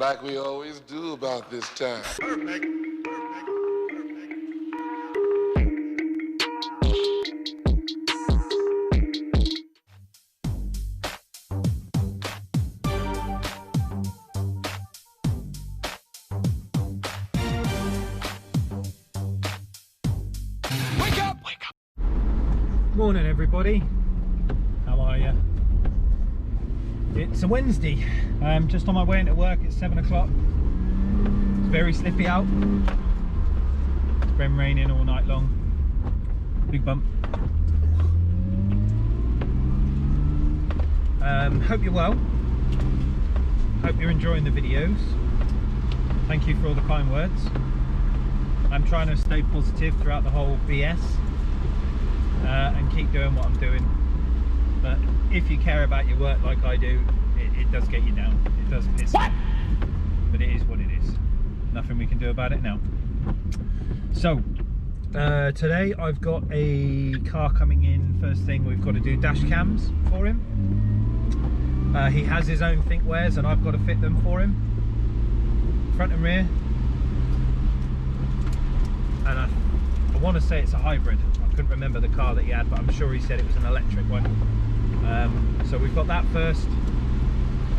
Like we always do about this time. Perfect. Wake up! Wake up! Morning, everybody. How are you? It's a Wednesday. I'm just on my way into work. It's 7 o'clock. It's very slippy out. It's been raining all night long. Big bump. Hope you're well. Hope you're enjoying the videos. Thank you for all the kind words. I'm trying to stay positive throughout the whole BS and keep doing what I'm doing. But if you care about your work like I do, it does get you down. It does piss you. But it is what it is. Nothing we can do about it now. So today I've got a car coming in. First thing, we've got to do dash cams for him. He has his own thinkwares and I've got to fit them for him, front and rear. And I want to say it's a hybrid. I couldn't remember the car that he had, but I'm sure he said it was an electric one. So we've got that first,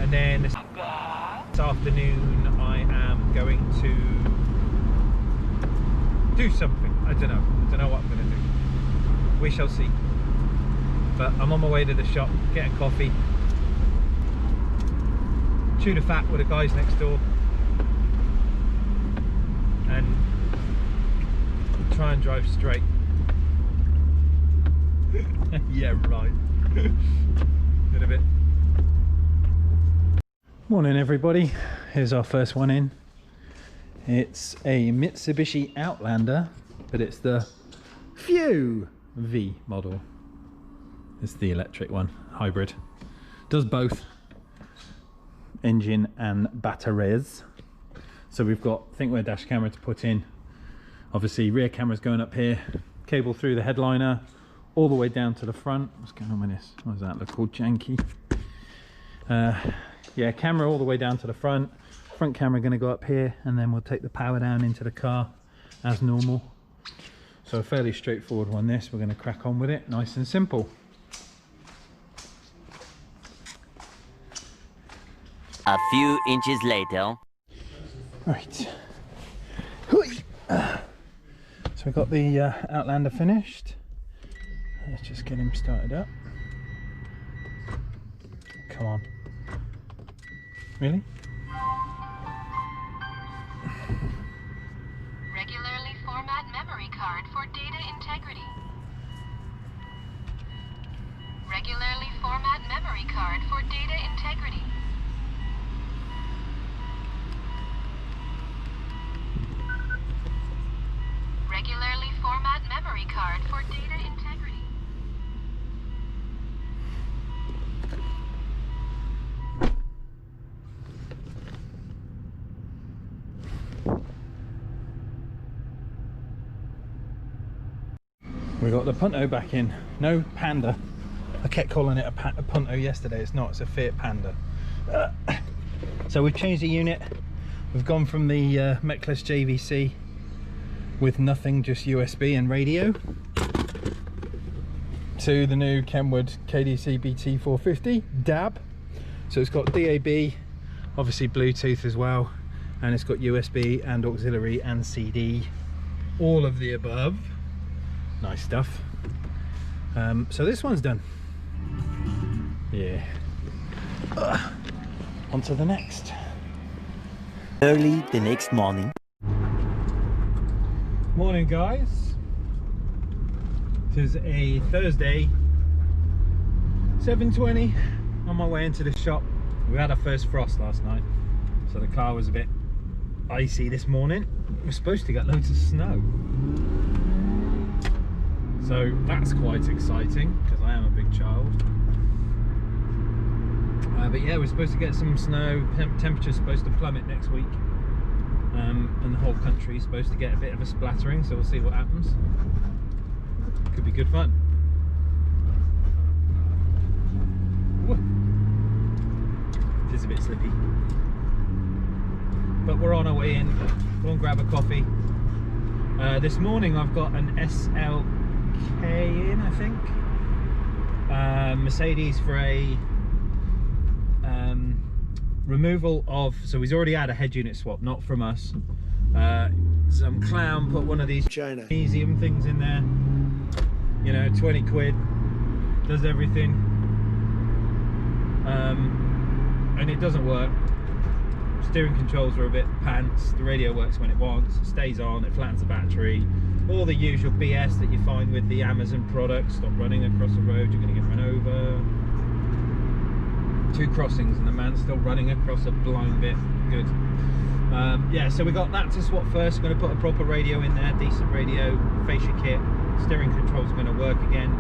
and then this afternoon I am going to do something. I don't know what I'm going to do. We shall see. But I'm on my way to the shop, getting coffee, chew the fat with the guys next door, and try and drive straight. Yeah, right. Bit of it. Morning, everybody. Here's our first one in. It's a Mitsubishi Outlander, but it's the Fiat V model. It's the electric one, hybrid. Does both engine and batteries. So we've got thinkware dash camera to put in. Obviously rear camera's going up here, cable through the headliner all the way down to the front. What's going on with this? What does that look all janky? Yeah, camera all the way down to the front camera going to go up here, and then we'll take the power down into the car as normal. So a fairly straightforward one this. We're going to crack on with it, nice and simple. A few inches later. Right. So we've got the Outlander finished. Let's just get him started up. Come on. Really? Regularly format memory card for data integrity. Regularly format memory card for data integrity. Regularly format memory card for data integrity. We got the Punto back in. No, Panda. I kept calling it a Punto yesterday. It's not, it's a Fiat Panda. So we've changed the unit. We've gone from the Meckless JVC with nothing, just USB and radio, to the new Kenwood KDC BT450 DAB. So it's got DAB, obviously Bluetooth as well, and it's got USB and auxiliary and CD, all of the above. Nice stuff. So this one's done. Yeah. On to the next. Early the next morning. Morning, guys. It is a Thursday, 7:20. On my way into the shop. We had our first frost last night, so the car was a bit icy this morning. We're supposed to get loads of snow, so that's quite exciting because I am a big child. But yeah, we're supposed to get some snow. Temperature's supposed to plummet next week. And the whole country is supposed to get a bit of a splattering, so we'll see what happens. Could be good fun. It is a bit slippy. but we're on our way in. We'll grab a coffee. This morning I've got an SLK in, I think. Mercedes for a removal of, so he's already had a head unit swap, not from us. Some clown put one of these magnesium things in there, you know, 20 quid, does everything, and it doesn't work. Steering controls are a bit pants, the radio works when it wants, it stays on, it flattens the battery, all the usual BS that you find with the Amazon products. Stop running across the road, you're going to get run over. 2 crossings and the man's still running across a blind bit. Good. Yeah, so we got that to swap first. Going to put a proper radio in there, decent radio, fascia kit. Steering controls are going to work again.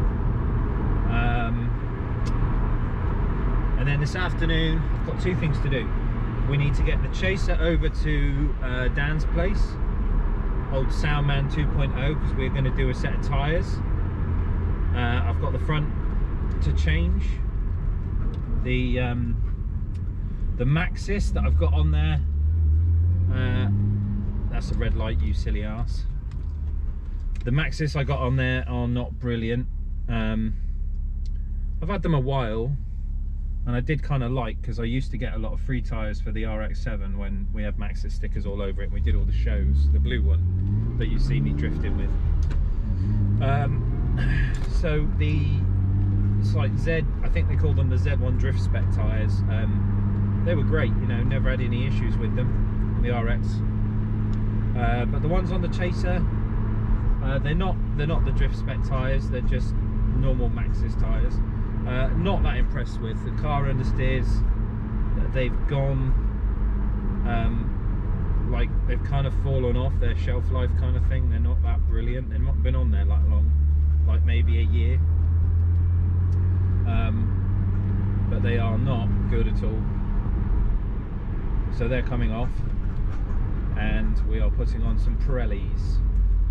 And then this afternoon, I've got 2 things to do. We need to get the Chaser over to Dan's place, old Soundman 2.0, because we're going to do a set of tyres. I've got the front to change. The Maxis that I've got on there, that's a red light, you silly ass. The Maxis I got on there are not brilliant. I've had them a while, and I did kind of like, because I used to get a lot of free tyres for the RX-7 when we had Maxis stickers all over it and we did all the shows, the blue one that you see me drifting with. So it's like Z, I think they call them the Z1 drift spec tyres. They were great, you know, never had any issues with them, the RX. But the ones on the Chaser, they're not the drift spec tyres, they're just normal Maxis tyres. Not that impressed with. The car understeers, they've gone, like they've kind of fallen off their shelf life kind of thing. They're not that brilliant, they've not been on there that long, like maybe a year. But they are not good at all. So they're coming off, and we are putting on some Pirellis.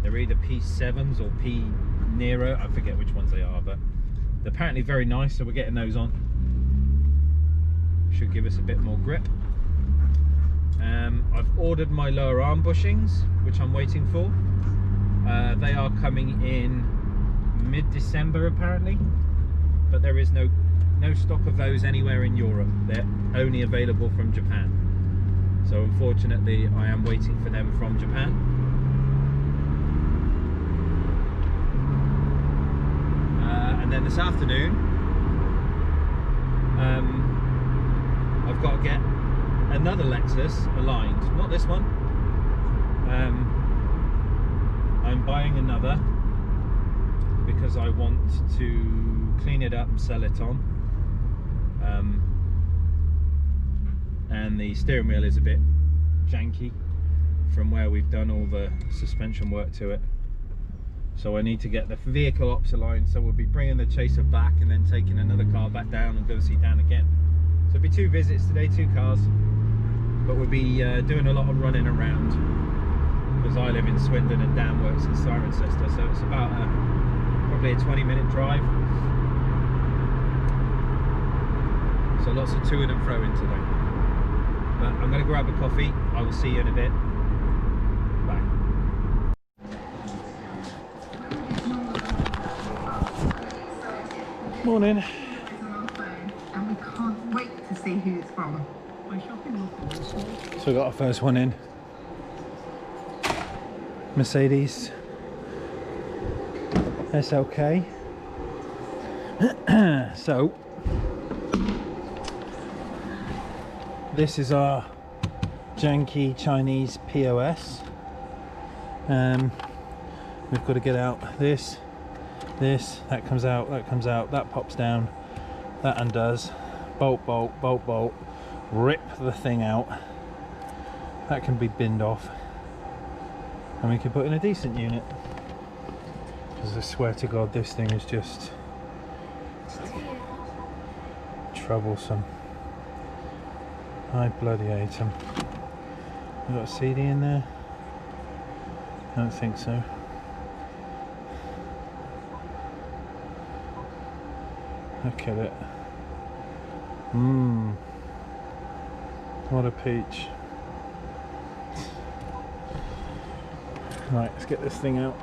They're either P7s or P Nero, I forget which ones they are, but they're apparently very nice, so we're getting those on. Should give us a bit more grip. I've ordered my lower arm bushings, which I'm waiting for. They are coming in mid-December apparently, but there is no stock of those anywhere in Europe. They're only available from Japan. So unfortunately I am waiting for them from Japan. And then this afternoon I've got to get another Lexus aligned, not this one. I'm buying another because I want to clean it up and sell it on. And the steering wheel is a bit janky from where we've done all the suspension work to it, so I need to get the vehicle ops aligned. So we'll be bringing the Chaser back and then taking another car back down and go see Dan again. So it'll be 2 visits today, 2 cars, but we'll be doing a lot of running around because I live in Swindon and Dan works in Cirencester, so it's about probably a 20-minute drive. So lots of to-ing and fro-ing today. But I'm going to grab a coffee. I will see you in a bit. Bye. Morning. And we can't wait to see who it's from. My shopping list. So we got our first one in. Mercedes SLK. So this is our janky Chinese POS. We've got to get out this, that comes out, that pops down, that undoes, bolt, rip the thing out. That can be binned off, and we can put in a decent unit. Because I swear to God, this thing is just troublesome. I bloody hate them. You got a CD in there? I don't think so. Look at it. What a peach. Right, let's get this thing out.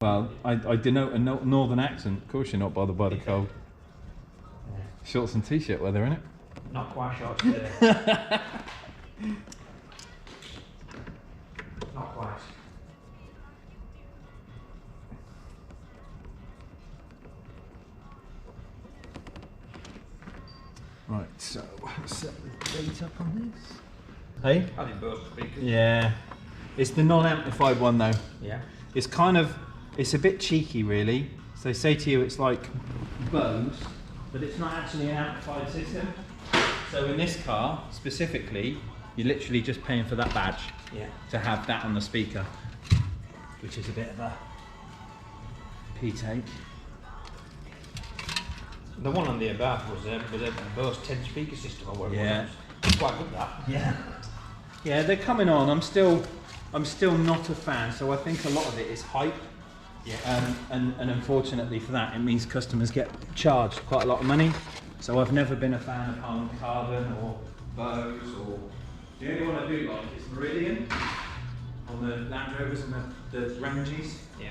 Well, I denote a northern accent. Of course you're not bothered by the cold. Yeah. Shorts and t-shirt weather, innit? Not quite shorts today. Not quite. Right, so set the date up on this. Hey? I did both speakers. Yeah. It's the non-amplified one though. Yeah. It's kind of, it's a bit cheeky really. So they say to you it's like Bose, but it's not actually an amplified system. So in this car specifically, you're literally just paying for that badge. Yeah. To have that on the speaker, which is a bit of a P-take. The one on the above was a Bose 10 speaker system or whatever. Yeah. It was. It's quite good that. Yeah. Yeah, they're coming on. I'm still not a fan. So I think a lot of it is hype. Yeah. And unfortunately for that, it means customers get charged quite a lot of money. So I've never been a fan of Harman Kardon or Bose or the only one I do like is Meridian on the Land Rovers and the Ranges. Yeah.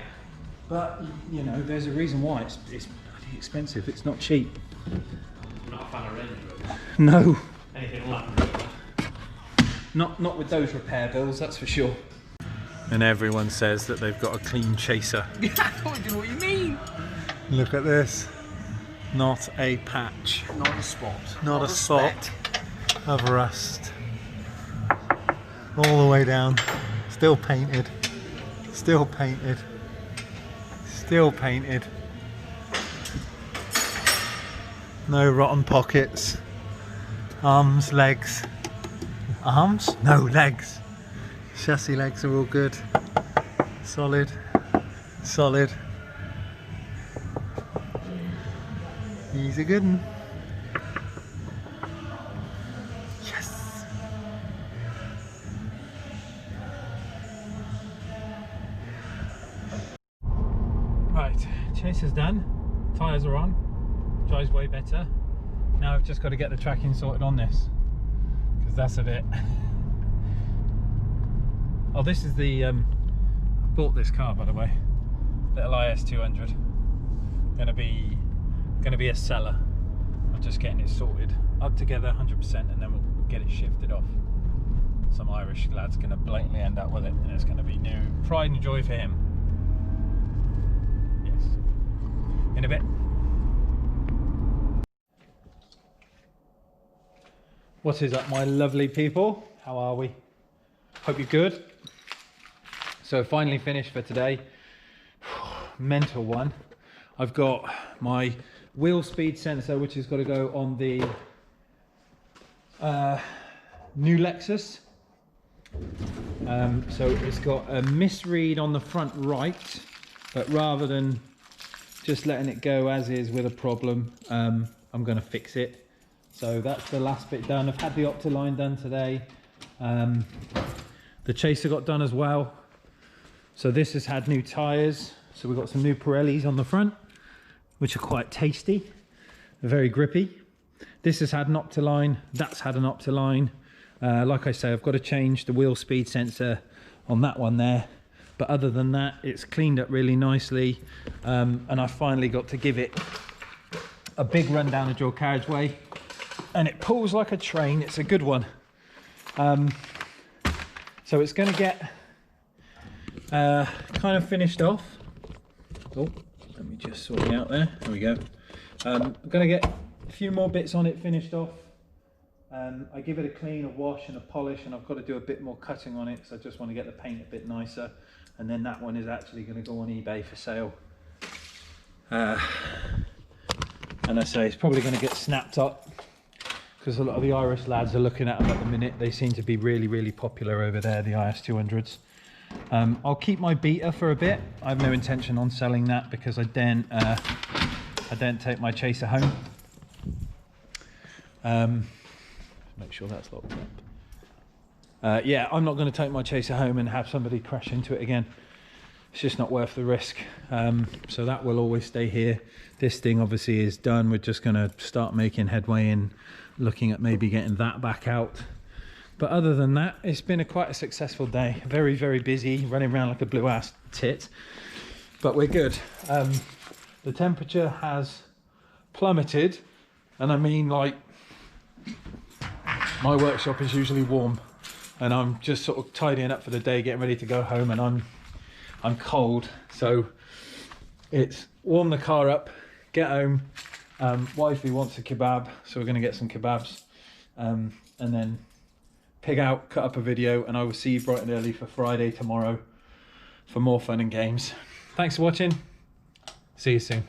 But you know, there's a reason why it's bloody expensive. It's not cheap. I'm not a fan of Range Rovers. No. Anything Land Rover. Not with those repair bills, that's for sure. And everyone says that they've got a clean chaser. I don't know what you mean. Look at this. Not a patch. Not a spot. Not a spot of rust. All the way down. Still painted. Still painted. Still painted. No rotten pockets. Arms, legs. Arms? No, legs. Chassis legs are all good. Solid. Solid. He's a good one. Yes. Right, chaser's done. Tyres are on. Drives way better. Now I've just got to get the tracking sorted on this, because that's a bit. Oh, this is the. I bought this car, by the way. Little IS200. Gonna be a seller. I'm just getting it sorted up together 100%, and then we'll get it shifted off. Some Irish lad's gonna blatantly end up with it, and it's gonna be new pride and joy for him. Yes. In a bit. What is up, my lovely people? How are we? Hope you're good. So finally finished for today. Mental one. I've got my wheel speed sensor, which has got to go on the new Lexus. So it's got a misread on the front right, but rather than just letting it go as is with a problem, I'm going to fix it. So that's the last bit done. I've had the Optiline done today. The chaser got done as well. So this has had new tyres. So we've got some new Pirellis on the front, which are quite tasty. They're very grippy. This has had an Optiline. That's had an Optiline. Like I say, I've got to change the wheel speed sensor on that one there. But other than that, it's cleaned up really nicely. And I finally got to give it a big run down the dual carriageway. And it pulls like a train. It's a good one. So it's going to get kind of finished off. Oh, let me just sort it out there. There we go. I'm going to get a few more bits on it finished off. I give it a clean, a wash and a polish, and I've got to do a bit more cutting on it because I just want to get the paint a bit nicer. And then that one is actually going to go on eBay for sale. And I say it's probably going to get snapped up because a lot of the Irish lads are looking at them at the minute. They seem to be really popular over there, the IS200s. I'll keep my Beta for a bit. I have no intention on selling that because I don't take my chaser home. Make sure that's locked up. Yeah, I'm not going to take my chaser home and have somebody crash into it again. It's just not worth the risk. So that will always stay here. This thing obviously is done. We're just going to start making headway in looking at maybe getting that back out. But other than that, it's been quite a successful day. Very busy, running around like a blue ass tit. But we're good. The temperature has plummeted, and I mean, like, my workshop is usually warm, and I'm just sort of tidying up for the day, getting ready to go home, and I'm cold. So it's warm the car up, get home. Wifey wants a kebab, so we're going to get some kebabs, and then pig out, cut up a video, and I will see you bright and early for Friday tomorrow for more fun and games. Thanks for watching. See you soon.